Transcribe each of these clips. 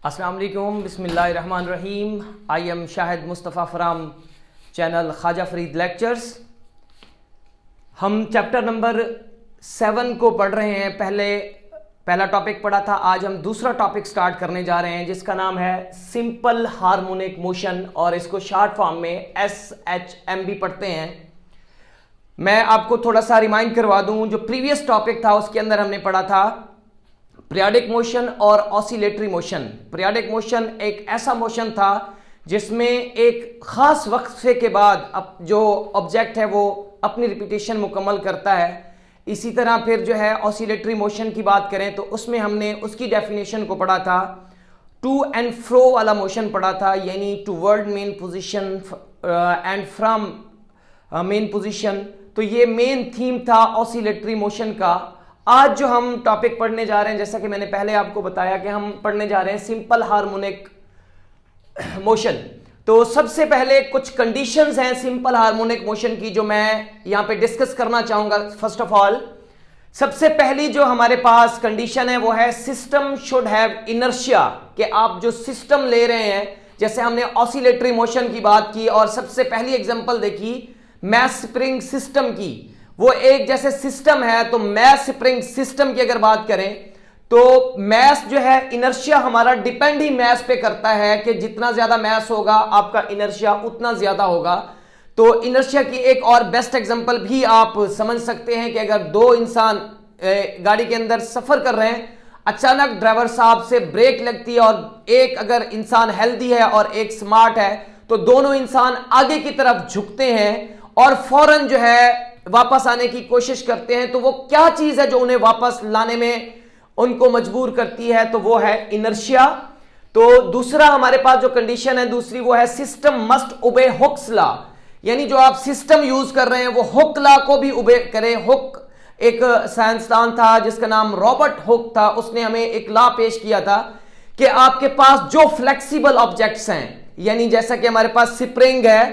अस्सलाम वालेकुम, बिस्मिल्लाहिर्रहमानिर्रहीम। I am Shahid Mustafa from channel Khwaja Farid lectures. हम चैप्टर नंबर 7 को पढ़ रहे हैं। पहला टॉपिक पढ़ा था, आज हम दूसरा टॉपिक स्टार्ट करने जा रहे हैं जिसका नाम है सिंपल हार्मोनिक मोशन, और इसको शॉर्ट फॉर्म में SHM भी पढ़ते हैं। मैं आपको थोड़ा सा रिमाइंड करवा दूं, जो प्रीवियस टॉपिक था उसके अंदर हमने पढ़ा था पीरियोडिक मोशन और ऑसिलेटरी मोशन। पीरियोडिक मोशन एक ऐसा मोशन था जिसमें एक खास वक्फे के बाद जो ऑब्जेक्ट है वो अपनी रिपीटेशन मुकम्मल करता है। इसी तरह फिर जो है ऑसिलेटरी मोशन की बात करें तो उसमें हमने उसकी डेफिनेशन को पढ़ा था, टू एंड फ्रो वाला मोशन पढ़ा था, यानी toward main position and from main position. तो ये मेन थीम था ऑसिलेटरी मोशन का। आज जो हम टॉपिक पढ़ने जा रहे हैं, जैसा कि मैंने पहले आपको बताया कि हम पढ़ने जा रहे हैं सिंपल हार्मोनिक मोशन। तो सबसे पहले कुछ कंडीशंस हैं सिंपल हार्मोनिक मोशन की जो मैं यहां पे डिस्कस करना चाहूंगा। फर्स्ट ऑफ ऑल, सबसे पहली जो हमारे पास कंडीशन है वो है सिस्टम शुड हैव इनर्शिया। कि आप जो सिस्टम ले रहे हैं, जैसे हमने ऑसिलेटरी मोशन की बात की और सबसे पहली एग्जांपल देखी मैस स्प्रिंग सिस्टम की, वो एक जैसे सिस्टम है। तो मैस स्प्रिंग सिस्टम की अगर बात करें तो मैस जो है, इनर्शिया हमारा डिपेंड ही मैस पे करता है कि जितना ज्यादा मैस होगा आपका इनर्शिया उतना ज्यादा होगा। तो इनर्शिया की एक और बेस्ट एग्जांपल भी आप समझ सकते हैं कि अगर दो इंसान गाड़ी के अंदर सफर कर रहे हैं, अचानक ड्राइवर साहब से ब्रेक लगती है और एक अगर इंसान हेल्दी है और एक स्मार्ट है, तो दोनों इंसान आगे की तरफ झुकते हैं और फौरन जो है वापस आने की कोशिश करते हैं। तो वो क्या चीज है जो उन्हें वापस लाने में उनको मजबूर करती है? तो वो है इनर्शिया। तो दूसरा हमारे पास जो कंडीशन है दूसरी, वो है सिस्टम मस्ट ओबे हुक्स लॉ। यानी जो आप सिस्टम यूज कर रहे हैं वो हुक लॉ को भी ओबे करे। हुक एक साइंसदान था जिसका नाम रॉबर्ट हुक था, उसने हमें एक लॉ पेश किया था कि आपके पास जो फ्लेक्सिबल ऑब्जेक्ट्स हैं, यानी जैसा कि हमारे पास स्प्रिंग है,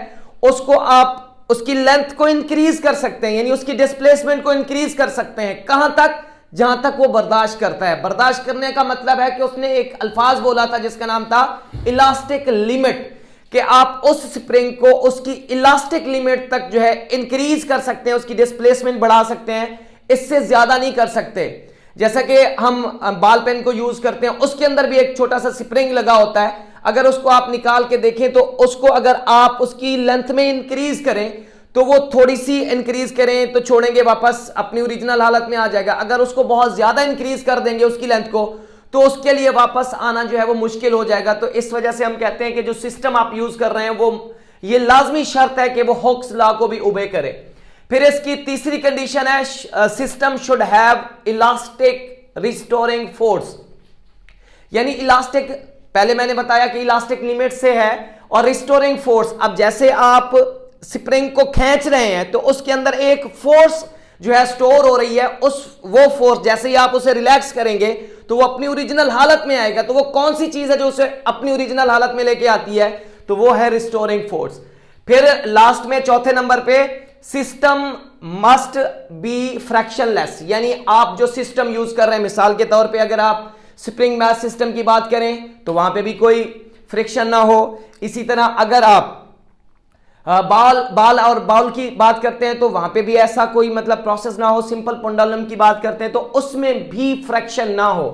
उसको आप उसकी लेंथ को इंक्रीज कर सकते हैं, यानी उसकी डिस्प्लेसमेंट को इंक्रीज कर सकते हैं। कहां तक? जहां तक वो बर्दाश्त करता है। बर्दाश्त करने का मतलब है कि उसने एक अल्फाज बोला था जिसका नाम था इलास्टिक लिमिट, कि आप उस स्प्रिंग को उसकी इलास्टिक लिमिट तक जो है इंक्रीज कर सकते हैं, उसकी डिस्प्लेसमेंट बढ़ा सकते हैं, इससे ज्यादा नहीं कर सकते। जैसा कि हम बॉल पेन को यूज करते हैं, उसके अंदर भी एक छोटा सा स्प्रिंग लगा होता है। अगर उसको आप निकाल के देखें तो उसको अगर आप उसकी लेंथ में इंक्रीज करें तो वो थोड़ी सी इंक्रीज करें तो छोड़ेंगे, वापस अपनी ओरिजिनल हालत में आ जाएगा। अगर उसको बहुत ज्यादा इंक्रीज कर देंगे उसकी लेंथ को, तो उसके लिए वापस आना जो है वो मुश्किल हो जाएगा। तो इस वजह से हम कहते हैं कि जो सिस्टम आप यूज कर रहे हैं वो ये लाजमी शर्त है कि वो हुक्स लॉ को भी ओबे करे। फिर इसकी तीसरी कंडीशन है system should have elastic restoring force. यानी इलास्टिक, पहले मैंने बताया कि इलास्टिक लिमिट से है, और रिस्टोरिंग फोर्स, अब जैसे आप स्प्रिंग को खींच रहे हैं तो उसके अंदर एक फोर्स जो है स्टोर हो रही है, वो फोर्स जैसे ही आप उसे रिलैक्स करेंगे तो वो अपनी ओरिजिनल हालत में आएगा। तो वो कौन सी चीज है जो उसे अपनी ओरिजिनल हालत में लेके आती है? तो वो है रिस्टोरिंग फोर्स। फिर लास्ट में चौथे नंबर पे सिस्टम मस्ट बी फ्रैक्शनलेस। यानी आप जो सिस्टम यूज कर रहे हैं, मिसाल के तौर पर अगर आप स्प्रिंग मैस सिस्टम की बात करें तो वहां पे भी कोई फ्रिक्शन ना हो। इसी तरह अगर आप बॉल की बात करते हैं तो वहां पे भी ऐसा कोई मतलब प्रोसेस ना हो। सिंपल पेंडुलम की बात करते हैं तो उसमें भी फ्रैक्शन ना हो।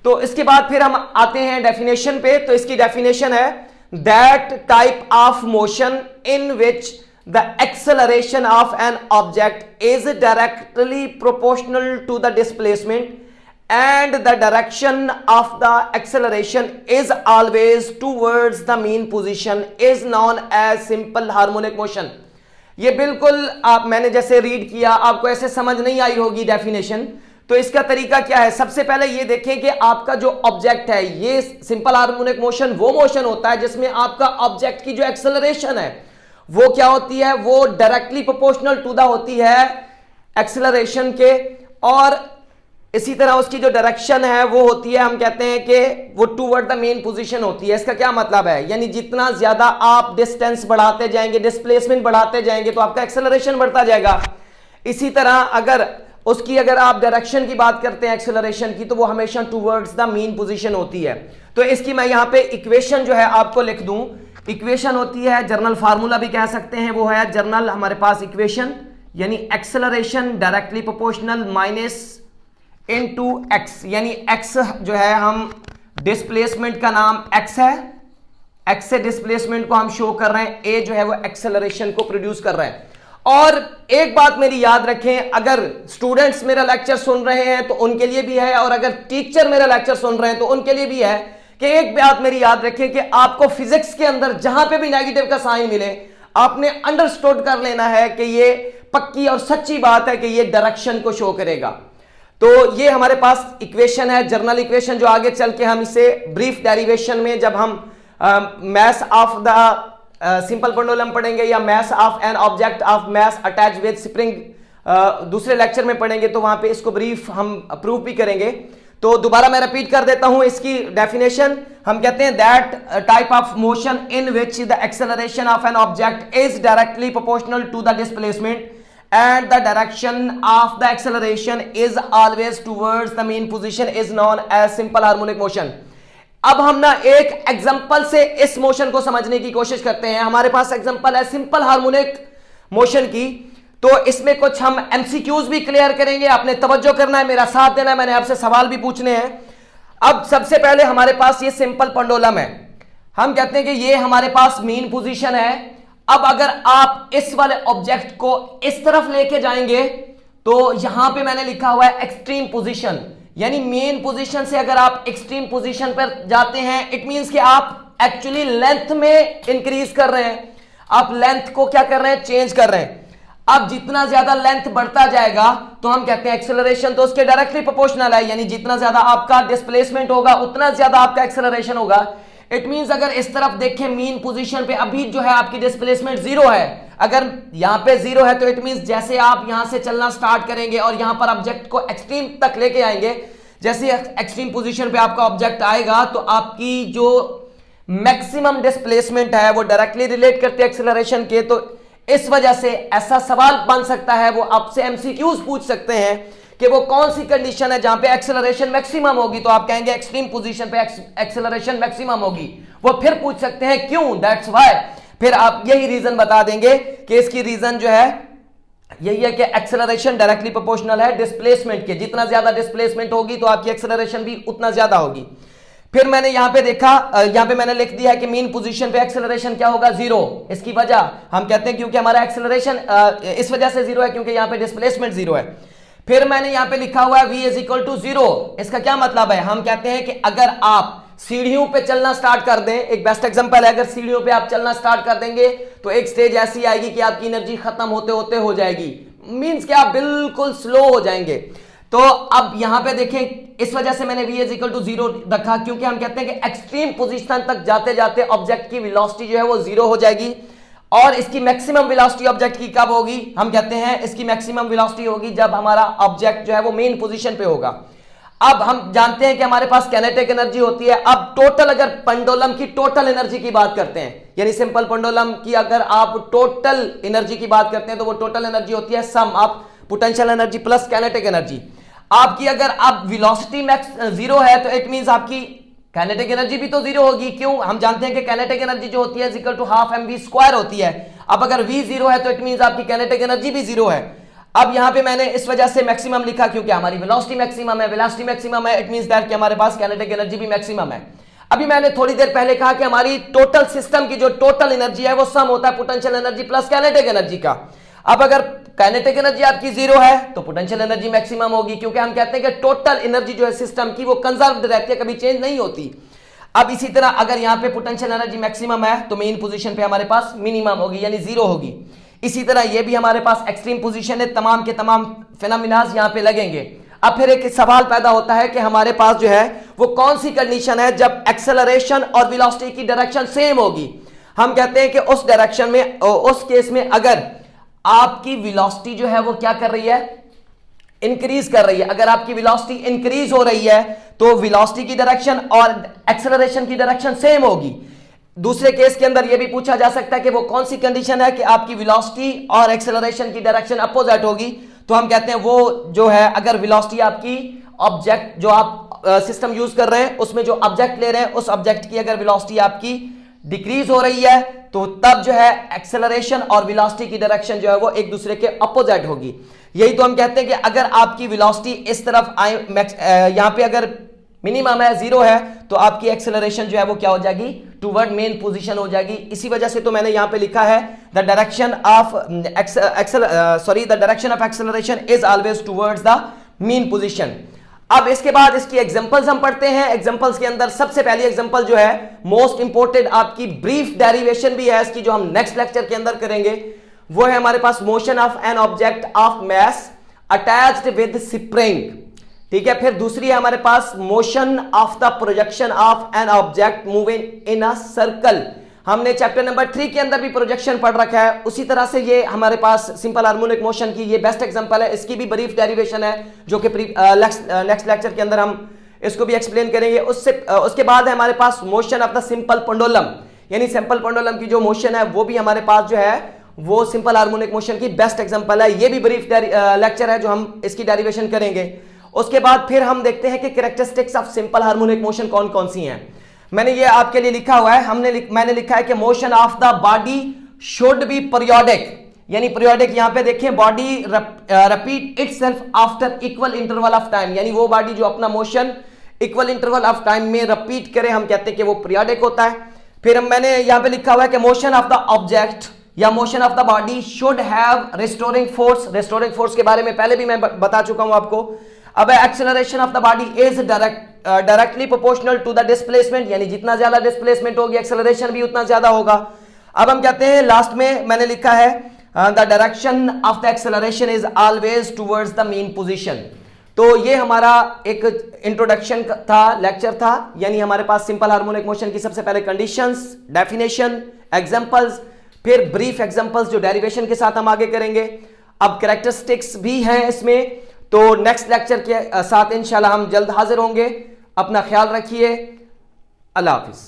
तो इसके बाद फिर हम आते हैं डेफिनेशन पे। तो इसकी डेफिनेशन है that type of motion in which the acceleration of an object is directly proportional to the displacement and the direction of the acceleration is always towards the mean position is known as simple harmonic motion। ये बिल्कुल मैंने जैसे read किया, आपको ऐसे समझ नहीं आई होगी डेफिनेशन। तो इसका तरीका क्या है? सबसे पहले ये देखें कि आपका जो ऑब्जेक्ट है, ये सिंपल हार्मोनिक मोशन वो मोशन होता है जिसमें आपका ऑब्जेक्ट की जो एक्सेलरेशन है वो क्या होती है? वो डायरेक्टली प्रोपोर्शनल टू द होती है एक्सेलरेशन के, और इसी तरह उसकी जो डायरेक्शन है वो होती है, हम कहते हैं कि वो टूवर्ड द मेन पोजीशन होती है। इसका क्या मतलब है? यानी जितना ज्यादा आप डिस्टेंस बढ़ाते जाएंगे, डिस्प्लेसमेंट बढ़ाते जाएंगे, तो आपका एक्सेलरेशन बढ़ता जाएगा। इसी तरह अगर उसकी अगर आप डायरेक्शन की बात करते हैं एक्सेलरेशन की, तो वो हमेशा टूवर्ड्स द मीन पोजीशन होती है। तो इसकी मैं यहां पे इक्वेशन जो है आपको लिख दूं, इक्वेशन होती है, जर्नल फार्मूला भी कह सकते हैं, वो है जर्नल हमारे पास इक्वेशन, यानी acceleration directly proportional minus into x, यानी एक्स जो है हम डिस्प्लेसमेंट का नाम एक्स है, एक्स से डिस्प्लेसमेंट को हम शो कर रहे हैं, ए जो है वो एक्सेलरेशन को प्रोड्यूस कर रहे हैं। और एक बात मेरी याद रखें, अगर स्टूडेंट्स मेरा लेक्चर सुन रहे हैं तो उनके लिए भी है, और अगर टीचर मेरा लेक्चर सुन रहे हैं तो उनके लिए भी है कि एक बात मेरी याद रखें कि आपको फिजिक्स के अंदर जहां पे भी नेगेटिव का साइन मिले, आपने अंडरस्टूड कर लेना है कि ये पक्की और सच्ची बात है कि ये डायरेक्शन को शो करेगा। तो ये हमारे पास इक्वेशन है, जर्नल इक्वेशन, जो आगे चल के हम इसे ब्रीफ डेरिवेशन में जब हम math of the simple pendulum पढ़ेंगे या math of an object of math attach with spring दूसरे लेक्चर में पढ़ेंगे, तो वहां पे इसको ब्रीफ हम प्रूव भी करेंगे। तो दोबारा मैं रिपीट कर देता हूं इसकी डेफिनेशन। हम कहते हैं that type of motion in which the acceleration of an object is directly proportional to the displacement and the direction of the acceleration is always towards the mean position is known as simple harmonic motion। अब हम ना एक example से इस motion को समझने की कोशिश करते हैं। हमारे पास एग्जांपल है सिंपल हार्मोनिक मोशन की, तो इसमें कुछ हम एमसीक्यूज भी क्लियर करेंगे, आपने तवज्जो करना है, मेरा साथ देना है, मैंने आपसे सवाल भी पूछने हैं। अब सबसे पहले हमारे पास ये सिंपल पेंडुलम है, हम कहते हैं कि ये हमारे पास मीन पोजीशन है। अब अगर आप इस वाले ऑब्जेक्ट को इस तरफ लेके जाएंगे तो यहां पे मैंने लिखा हुआ है एक्सट्रीम पोजीशन, यानी मेन पोजीशन से अगर आप एक्सट्रीम पोजीशन पर जाते हैं, इट मींस कि आप एक्चुअली लेंथ में इंक्रीज कर रहे हैं, आप लेंथ को क्या कर रहे हैं, चेंज कर रहे हैं। अब जितना ज्यादा लेंथ बढ़ता जाएगा तो हम कहते हैं एक्सेलरेशन तो उसके डायरेक्टली प्रोपोर्शनल है, यानी जितना ज्यादा आपका डिस्प्लेसमेंट होगा उतना ज्यादा आपका एक्सेलरेशन होगा। इट मींस अगर इस तरफ देखें मीन पोजीशन पे अभी जो है आपकी डिस्प्लेसमेंट जीरो है, अगर यहां पे जीरो है तो इट मींस जैसे आप यहां से चलना स्टार्ट करेंगे और यहां पर ऑब्जेक्ट को एक्सट्रीम तक लेके आएंगे, जैसे एक्सट्रीम पोजीशन पे आपका ऑब्जेक्ट आएगा तो आपकी जो मैक्सिमम डिस्प्लेसमेंट है वो डायरेक्टली रिलेट करती है एक्सेलरेशन के। तो इस वजह से ऐसा सवाल बन सकता है, वो आपसे एमसीक्यूज पूछ सकते हैं कि वो कौन सी कंडीशन है जहां पे एक्सेलरेशन मैक्सिमम होगी, तो आप कहेंगे एक्सट्रीम पोजीशन पे एक्सेलरेशन मैक्सिमम होगी। वो फिर पूछ सकते हैं क्यों, दैट्स व्हाई, फिर आप यही रीजन बता देंगे कि इसकी रीजन जो है यही है कि एक्सेलरेशन डायरेक्टली प्रोपोर्शनल है डिस्प्लेसमेंट के, जितना ज्यादा डिस्प्लेसमेंट होगी तो आपकी एक्सेलरेशन भी उतना ज्यादा होगी। फिर मैंने यहां पे देखा, यहां पे मैंने लिख दिया है कि मीन पोजीशन पे एक्सेलरेशन क्या होगा, जीरो। इसकी वजह हम कहते हैं क्योंकि हमारा एक्सेलरेशन इस वजह से जीरो है क्योंकि यहां पे डिस्प्लेसमेंट जीरो है। फिर मैंने यहां पे लिखा हुआ है v is equal to zero. इसका क्या मतलब है, हम कहते हैं कि अगर आप सीढ़ियों पे चलना स्टार्ट कर दें, एक बेस्ट एग्जांपल है, अगर सीढ़ियों पे आप चलना स्टार्ट कर देंगे तो एक स्टेज ऐसी आएगी कि आपकी एनर्जी खत्म होते होते हो जाएगी, मींस कि आप बिल्कुल स्लो हो जाएंगे। तो अब यहां पे देखें, इस वजह से मैंने v is equal to zero रखा क्योंकि हम कहते हैं कि एक्सट्रीम पोजीशन तक जाते जाते ऑब्जेक्ट की वेलोसिटी जो है वो जीरो हो जाएगी। और इसकी मैक्सिमम वेलोसिटी ऑब्जेक्ट की कब होगी, हम कहते हैं इसकी मैक्सिमम वेलोसिटी होगी जब हमारा ऑब्जेक्ट जो है वो मेन पोजीशन पे होगा। अब हम जानते हैं कि हमारे पास काइनेटिक एनर्जी होती है। अब टोटल, अगर पेंडुलम की टोटल एनर्जी की बात करते हैं, यानी सिंपल पेंडुलम की अगर आप टोटल एनर्जी की बात करते हैं तो वो टोटल एनर्जी होती है sum of potential energy plus kinetic energy. आपकी अगर आप वेलोसिटी मैक्स जीरो है तो इट मींस आपकी काइनेटिक एनर्जी भी तो जीरो होगी। क्यों, हम जानते हैं कि काइनेटिक एनर्जी जो होती है equal to half mv square होती है। अब अगर v जीरो है तो इट मींस आपकी काइनेटिक एनर्जी भी जीरो है। अब यहां पे मैंने इस वजह से मैक्सिमम लिखा क्योंकि हमारी वेलोसिटी मैक्सिमम है, वेलोसिटी मैक्सिमम है, इट मींस दैट कि हमारे पास काइनेटिक एनर्जी भी मैक्सिमम है। अभी मैंने थोड़ी देर पहले कहा कि हमारी टोटल सिस्टम की जो टोटल एनर्जी है वो सम होता है potential energy plus kinetic energy का। अब अगर काइनेटिक एनर्जी आपकी जीरो है तो पोटेंशियल एनर्जी मैक्सिमम होगी, क्योंकि हम कहते हैं कि टोटल एनर्जी जो है सिस्टम की वो कंजर्व्ड रहती है, कभी चेंज नहीं होती। अब इसी तरह अगर यहां पे पोटेंशियल एनर्जी मैक्सिमम है तो मेन पोजीशन पे हमारे पास मिनिमम होगी, यानी जीरो होगी। इसी तरह ये भी हमारे पास एक्सट्रीम पोजीशन है, तमाम के तमाम फिनोमिनाज यहां पे लगेंगे। अब फिर एक सवाल पैदा होता है कि हमारे पास जो है वो कौन सी कंडीशन है जब एक्सेलरेशन और वेलोसिटी की डायरेक्शन सेम होगी। हम कहते हैं कि उस डायरेक्शन में, उस केस में अगर आपकी वेलोसिटी जो है वो क्या कर रही है, इंक्रीज कर रही है। अगर आपकी वेलोसिटी इंक्रीज हो रही है तो वेलोसिटी की डायरेक्शन और एक्सेलरेशन की डायरेक्शन सेम होगी। दूसरे केस के अंदर यह भी पूछा जा सकता है कि वो कौन सी कंडीशन है कि आपकी वेलोसिटी और एक्सेलरेशन की डायरेक्शन अपोजिट होगी, तो हम कहते हैं वो जो है, अगर वेलोसिटी आपकी ऑब्जेक्ट जो आप सिस्टम यूज कर रहे हैं उसमें जो ऑब्जेक्ट ले रहे हैं उस ऑब्जेक्ट की अगर वेलोसिटी आपकी डिक्रीज हो रही है तो तब जो है एक्सेलरेशन और वेलोसिटी की डायरेक्शन जो है वो एक दूसरे के अपोजिट होगी। यही तो हम कहते हैं कि अगर आपकी वेलोसिटी इस तरफ आए, यहां पे अगर मिनिमम है 0 है तो आपकी एक्सेलरेशन जो है वो क्या हो जाएगी, टुवर्ड मेन पोजीशन हो जाएगी। इसी वजह से तो मैंने यहां पे लिखा है the direction of acceleration is always towards the main position. अब इसके बाद इसकी एग्जांपल्स हम पढ़ते हैं। एग्जांपल्स के अंदर सबसे पहली एग्जांपल जो है मोस्ट इंपोर्टेंट, आपकी ब्रीफ डेरिवेशन भी है इसकी, जो हम नेक्स्ट लेक्चर के अंदर करेंगे, वो है हमारे पास motion of an object of mass attached with spring. ठीक है, फिर दूसरी है हमारे पास motion of the projection of an object moving in a circle. हमने चैप्टर नंबर 3 के अंदर भी प्रोजेक्शन पढ़ रखा है। उसी तरह से ये हमारे पास सिंपल हार्मोनिक मोशन की ये बेस्ट एग्जांपल है। इसकी भी ब्रीफ डेरिवेशन है जो कि नेक्स्ट लेक्चर के अंदर हम इसको भी एक्सप्लेन करेंगे। उसके बाद है हमारे पास motion of the simple pendulum, यानी सिंपल पेंडुलम की जो मोशन है वो भी हमारे पास जो है वो सिंपल हार्मोनिक मोशन की बेस्ट एग्जांपल है। ये भी ब्रीफ लेक्चर है जो हम इसकी डेरिवेशन करेंगे। उसके बाद फिर हम देखते हैं कि characteristics of simple harmonic motion कौन कौन सी हैं। मैंने ये आपके लिए लिखा हुआ है, मैंने लिखा है कि motion of the body should be periodic, यानी पीरियोडिक यहां पे देखें, body repeat itself after equal interval of time, यानी वो बॉडी जो अपना motion equal interval of time में रिपीट करे, हम कहते हैं कि वो पीरियोडिक होता है। फिर मैंने यहां पे लिखा हुआ है कि मोशन ऑफ द ऑब्जेक्ट या motion of the body should have restoring force. Restoring force के बारे में पहले भी मैं बता चुका हूं आपको। अब acceleration of the body is directly proportional to the displacement, यानी जितना ज्यादा डिस्प्लेसमेंट होगी एक्सेलरेशन भी उतना ज्यादा होगा। अब हम कहते हैं लास्ट में मैंने लिखा है the direction of the acceleration is always towards the main position. तो ये हमारा एक इंट्रोडक्शन था, लेक्चर था, यानी हमारे पास सिंपल हार्मोनिक मोशन की सबसे पहले कंडीशंस, डेफिनेशन, एग्जांपल्स, फिर ब्रीफ एग्जांपल्स जो डेरिवेशन के साथ हम आगे करेंगे। अब कैरेक्टरिस्टिक्स भी हैं इसमें। तो नेक्स्ट लेक्चर के साथ इंशाल्लाह हम जल्द हाजिर होंगे। अपना ख्याल रखिए। अल्लाह हाफिज।